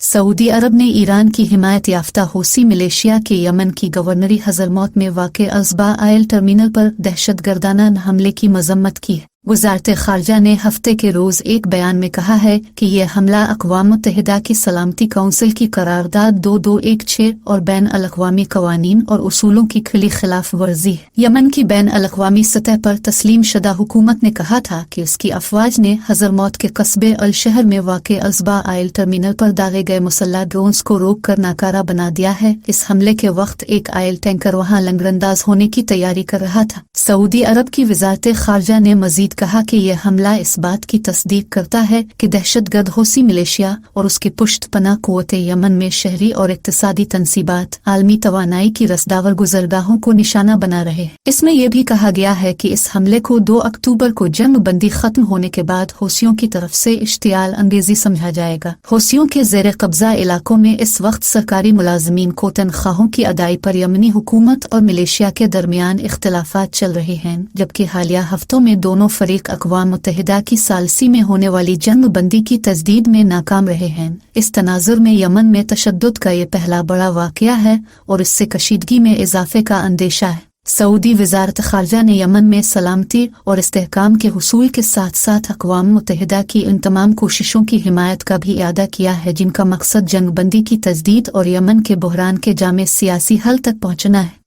Saudi अरब ने Iran की हिमायत याफ्ता हूसी मिलिशिया के यमन की गवर्नरी हजरमौत में वाक़े अज़बा आयल टर्मिनल पर दहशतगर्दाना हमले की मजम्मत की है। वज़ारत ख़ारजा ने हफ्ते के रोज़ एक बयान में कहा है कि यह हमला अक़वाम मुत्तहिदा की सलामती काउंसिल की करारदाद 2216 और बैन अल-अक़वामी कवानीन और उसूलों की खुली खिलाफ वर्जी है। यमन की बैन अल-अक़वामी सतह पर तस्लीम शुदा हुकूमत ने कहा था कि उसकी अफवाज ने हजरमौत के कस्बे अल शहर में वाक़े अज़बा आयल टर्मिनल पर दागे गए मुसल्लह ड्रोन्स को रोक कर नाकारा बना दिया है। इस हमले के वक्त एक आयल टैंकर वहां लंगरअंदाज होने की तैयारी कर रहा था। सऊदी अरब की वज़ारत ख़ारजा ने मज़ीद कहा कि यह हमला इस बात की तस्दीक करता है कि दहशतगर्द हौसी मिलिशिया और उसके पुश्तपना क़ुव्वत यमन में शहरी और इक़्तिसादी तंसीबात आलमी तवानाई की रसदावर गुज़रगाहों को निशाना बना रहे हैं। इसमें यह भी कहा गया है कि इस हमले को 2 अक्टूबर को जंग बंदी खत्म होने के बाद हौसियों की तरफ से इश्तियाल अंगेजी समझा जाएगा। हौसियों के ज़ेर कब्जा इलाकों में इस वक्त सरकारी मुलाजमीन को तनख्वाहों की अदाई पर यमनी हुकूमत और मिलिशिया के दरमियान इख्तिलाफात चल रहे हैं, जबकि हालिया हफ्तों में दोनों फरीक अक़वाम मुत्तहिदा की सालसी में होने वाली जंग बंदी की तजदीद में नाकाम रहे हैं। इस तनाजुर में यमन में तशद्दुद का ये पहला बड़ा वाक़या है और इससे कशीदगी में इजाफे का अंदेशा है। सऊदी वज़ारत ख़ारजा ने यमन में सलामती और इस्तेहकाम के हुसूल के साथ साथ अक़वाम मुत्तहिदा की उन तमाम कोशिशों की हिमायत का भी इआदा किया है जिनका मकसद जंग बंदी की तजदीद और यमन के बहरान के जामे सियासी हल तक पहुँचना है।